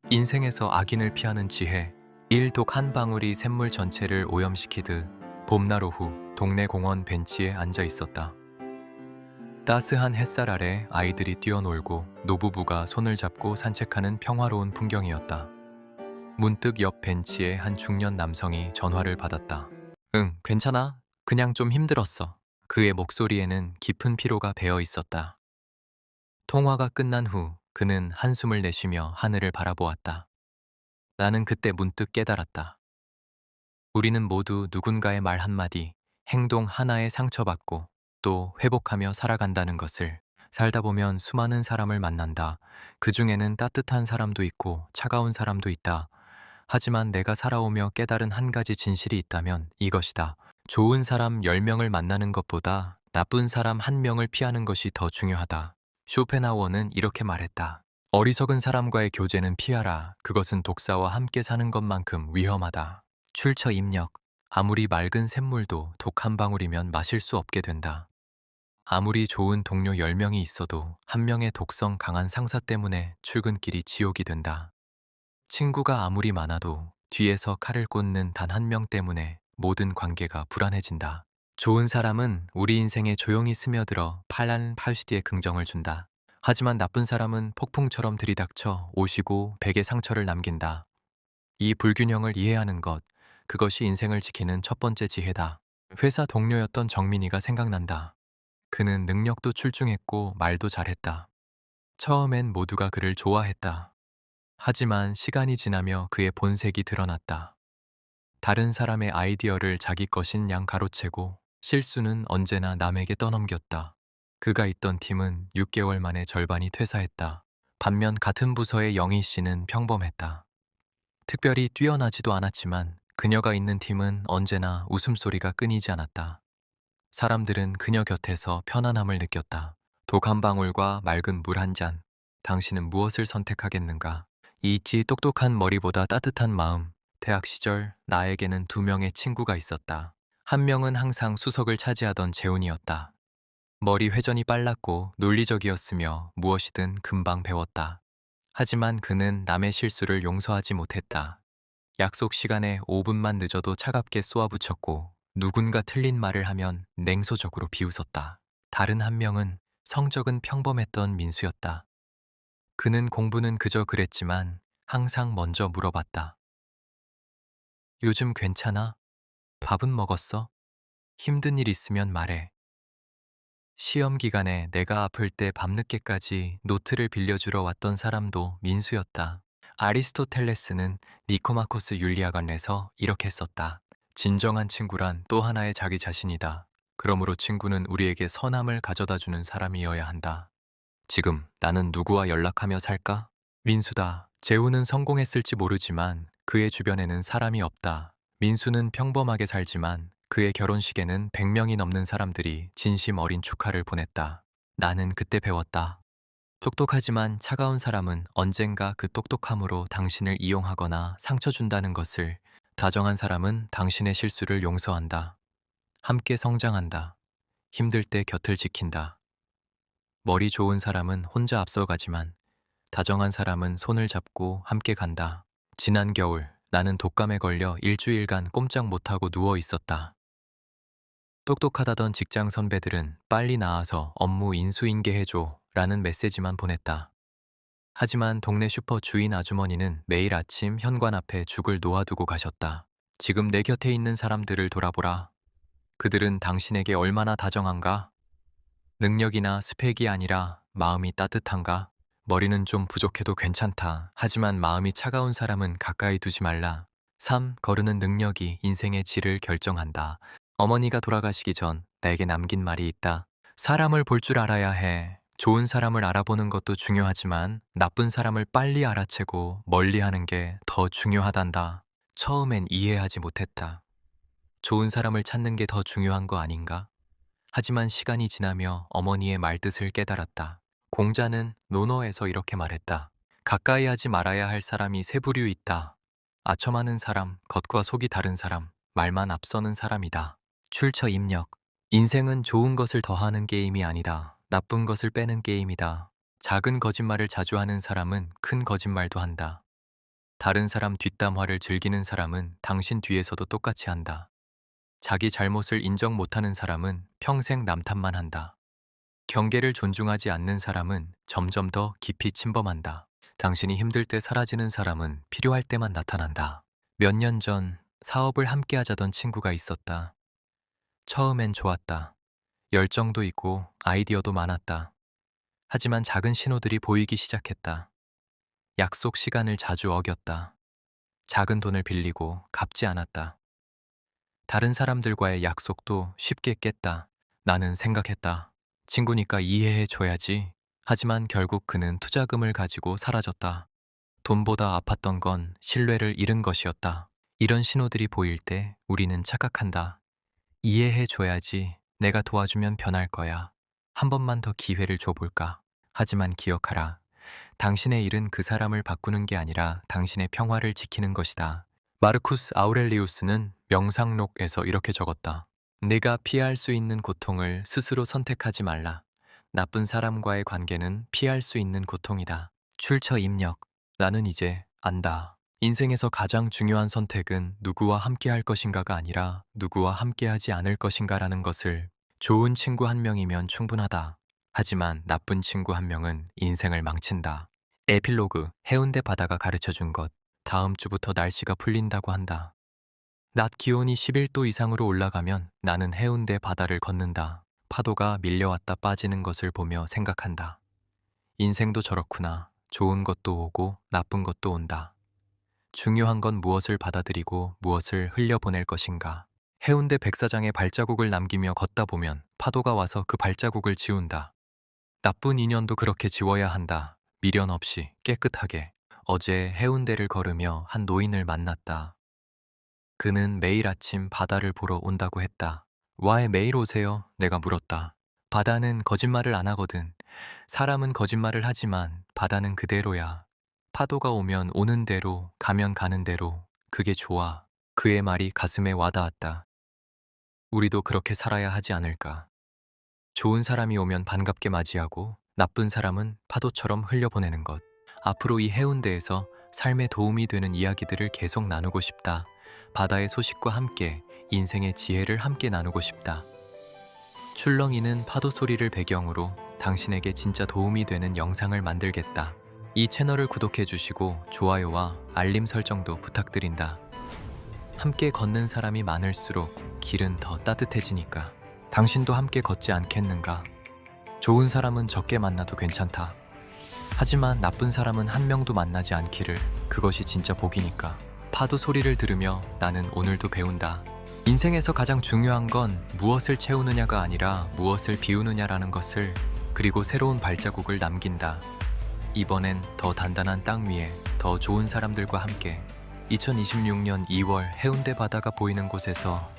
인생에서 악인을 피하는 지혜. 1독 한 방울이 샘물 전체를 오염시키듯 봄날 오후 동네 공원 벤치에 앉아 있었다. 따스한 햇살 아래 아이들이 뛰어놀고 노부부가 손을 잡고 산책하는 평화로운 풍경이었다. 문득 옆 벤치에 한 중년 남성이 전화를 받았다. 응, 괜찮아. 그냥 좀 힘들었어. 그의 목소리에는 깊은 피로가 배어 있었다. 통화가 끝난 후 그는 한숨을 내쉬며 하늘을 바라보았다. 나는 그때 문득 깨달았다. 우리는 모두 누군가의 말 한마디, 행동 하나에 상처받고 또 회복하며 살아간다는 것을. 살다 보면 수많은 사람을 만난다. 그 중에는 따뜻한 사람도 있고 차가운 사람도 있다. 하지만 내가 살아오며 깨달은 한 가지 진실이 있다면 이것이다. 좋은 사람 10명을 만나는 것보다 나쁜 사람 1명을 피하는 것이 더 중요하다. 쇼펜하우어는 이렇게 말했다. 어리석은 사람과의 교제는 피하라. 그것은 독사와 함께 사는 것만큼 위험하다. 출처 입력. 아무리 맑은 샘물도 독 한 방울이면 마실 수 없게 된다. 아무리 좋은 동료 10명이 있어도 한 명의 독성 강한 상사 때문에 출근길이 지옥이 된다. 친구가 아무리 많아도 뒤에서 칼을 꽂는 단 한 명 때문에 모든 관계가 불안해진다. 좋은 사람은 우리 인생에 조용히 스며들어 파란 팔시디에 긍정을 준다. 하지만 나쁜 사람은 폭풍처럼 들이닥쳐 오시고 백의 상처를 남긴다. 이 불균형을 이해하는 것, 그것이 인생을 지키는 첫 번째 지혜다. 회사 동료였던 정민이가 생각난다. 그는 능력도 출중했고 말도 잘했다. 처음엔 모두가 그를 좋아했다. 하지만 시간이 지나며 그의 본색이 드러났다. 다른 사람의 아이디어를 자기 것인 양 가로채고 실수는 언제나 남에게 떠넘겼다. 그가 있던 팀은 6개월 만에 절반이 퇴사했다. 반면 같은 부서의 영희 씨는 평범했다. 특별히 뛰어나지도 않았지만 그녀가 있는 팀은 언제나 웃음소리가 끊이지 않았다. 사람들은 그녀 곁에서 편안함을 느꼈다. 독 한 방울과 맑은 물 한 잔. 당신은 무엇을 선택하겠는가? 이있지 똑똑한 머리보다 따뜻한 마음. 대학 시절 나에게는 2명의 친구가 있었다. 한 명은 항상 수석을 차지하던 재훈이었다. 머리 회전이 빨랐고 논리적이었으며 무엇이든 금방 배웠다. 하지만 그는 남의 실수를 용서하지 못했다. 약속 시간에 5분만 늦어도 차갑게 쏘아붙였고 누군가 틀린 말을 하면 냉소적으로 비웃었다. 다른 한 명은 성적은 평범했던 민수였다. 그는 공부는 그저 그랬지만 항상 먼저 물어봤다. 요즘 괜찮아? 밥은 먹었어? 힘든 일 있으면 말해. 시험 기간에 내가 아플 때 밤늦게까지 노트를 빌려주러 왔던 사람도 민수였다. 아리스토텔레스는 니코마코스 윤리학원에서 이렇게 썼다. 진정한 친구란 또 하나의 자기 자신이다. 그러므로 친구는 우리에게 선함을 가져다주는 사람이어야 한다. 지금 나는 누구와 연락하며 살까? 민수다. 재우는 성공했을지 모르지만 그의 주변에는 사람이 없다. 민수는 평범하게 살지만 그의 결혼식에는 100명이 넘는 사람들이 진심 어린 축하를 보냈다. 나는 그때 배웠다. 똑똑하지만 차가운 사람은 언젠가 그 똑똑함으로 당신을 이용하거나 상처 준다는 것을. 다정한 사람은 당신의 실수를 용서한다. 함께 성장한다. 힘들 때 곁을 지킨다. 머리 좋은 사람은 혼자 앞서가지만 다정한 사람은 손을 잡고 함께 간다. 지난 겨울 나는 독감에 걸려 일주일간 꼼짝 못하고 누워 있었다. 똑똑하다던 직장 선배들은 빨리 나와서 업무 인수인계해줘 라는 메시지만 보냈다. 하지만 동네 슈퍼 주인 아주머니는 매일 아침 현관 앞에 죽을 놓아두고 가셨다. 지금 내 곁에 있는 사람들을 돌아보라. 그들은 당신에게 얼마나 다정한가? 능력이나 스펙이 아니라 마음이 따뜻한가? 머리는 좀 부족해도 괜찮다. 하지만 마음이 차가운 사람은 가까이 두지 말라. 3. 거르는 능력이 인생의 질을 결정한다. 어머니가 돌아가시기 전 나에게 남긴 말이 있다. 사람을 볼 줄 알아야 해. 좋은 사람을 알아보는 것도 중요하지만 나쁜 사람을 빨리 알아채고 멀리하는 게 더 중요하단다. 처음엔 이해하지 못했다. 좋은 사람을 찾는 게 더 중요한 거 아닌가? 하지만 시간이 지나며 어머니의 말뜻을 깨달았다. 공자는 논어에서 이렇게 말했다. 가까이 하지 말아야 할 사람이 세 부류 있다. 아첨하는 사람, 겉과 속이 다른 사람, 말만 앞서는 사람이다. 출처 입력. 인생은 좋은 것을 더하는 게임이 아니다. 나쁜 것을 빼는 게임이다. 작은 거짓말을 자주 하는 사람은 큰 거짓말도 한다. 다른 사람 뒷담화를 즐기는 사람은 당신 뒤에서도 똑같이 한다. 자기 잘못을 인정 못하는 사람은 평생 남 탓만 한다. 경계를 존중하지 않는 사람은 점점 더 깊이 침범한다. 당신이 힘들 때 사라지는 사람은 필요할 때만 나타난다. 몇 년 전 사업을 함께 하자던 친구가 있었다. 처음엔 좋았다. 열정도 있고 아이디어도 많았다. 하지만 작은 신호들이 보이기 시작했다. 약속 시간을 자주 어겼다. 작은 돈을 빌리고 갚지 않았다. 다른 사람들과의 약속도 쉽게 깼다. 나는 생각했다. 친구니까 이해해줘야지. 하지만 결국 그는 투자금을 가지고 사라졌다. 돈보다 아팠던 건 신뢰를 잃은 것이었다. 이런 신호들이 보일 때 우리는 착각한다. 이해해줘야지. 내가 도와주면 변할 거야. 한 번만 더 기회를 줘볼까? 하지만 기억하라. 당신의 일은 그 사람을 바꾸는 게 아니라 당신의 평화를 지키는 것이다. 마르쿠스 아우렐리우스는 명상록에서 이렇게 적었다. 내가 피할 수 있는 고통을 스스로 선택하지 말라. 나쁜 사람과의 관계는 피할 수 있는 고통이다. 출처 입력. 나는 이제 안다. 인생에서 가장 중요한 선택은 누구와 함께 할 것인가가 아니라 누구와 함께 하지 않을 것인가라는 것을. 좋은 친구 한 명이면 충분하다. 하지만 나쁜 친구 한 명은 인생을 망친다. 에필로그. 해운대 바다가 가르쳐준 것. 다음 주부터 날씨가 풀린다고 한다. 낮 기온이 11도 이상으로 올라가면 나는 해운대 바다를 걷는다. 파도가 밀려왔다 빠지는 것을 보며 생각한다. 인생도 저렇구나. 좋은 것도 오고 나쁜 것도 온다. 중요한 건 무엇을 받아들이고 무엇을 흘려보낼 것인가. 해운대 백사장에 발자국을 남기며 걷다 보면 파도가 와서 그 발자국을 지운다. 나쁜 인연도 그렇게 지워야 한다. 미련 없이 깨끗하게. 어제 해운대를 걸으며 한 노인을 만났다. 그는 매일 아침 바다를 보러 온다고 했다. 왜 매일 오세요? 내가 물었다. 바다는 거짓말을 안 하거든. 사람은 거짓말을 하지만 바다는 그대로야. 파도가 오면 오는 대로, 가면 가는 대로. 그게 좋아. 그의 말이 가슴에 와닿았다. 우리도 그렇게 살아야 하지 않을까. 좋은 사람이 오면 반갑게 맞이하고 나쁜 사람은 파도처럼 흘려보내는 것. 앞으로 이 해운대에서 삶에 도움이 되는 이야기들을 계속 나누고 싶다. 바다의 소식과 함께 인생의 지혜를 함께 나누고 싶다. 출렁이는 파도 소리를 배경으로 당신에게 진짜 도움이 되는 영상을 만들겠다. 이 채널을 구독해 주시고 좋아요와 알림 설정도 부탁드린다. 함께 걷는 사람이 많을수록 길은 더 따뜻해지니까. 당신도 함께 걷지 않겠는가? 좋은 사람은 적게 만나도 괜찮다. 하지만 나쁜 사람은 한 명도 만나지 않기를. 그것이 진짜 복이니까. 파도 소리를 들으며 나는 오늘도 배운다. 인생에서 가장 중요한 건 무엇을 채우느냐가 아니라 무엇을 비우느냐라는 것을. 그리고 새로운 발자국을 남긴다. 이번엔 더 단단한 땅 위에 더 좋은 사람들과 함께. 2026년 2월 해운대 바다가 보이는 곳에서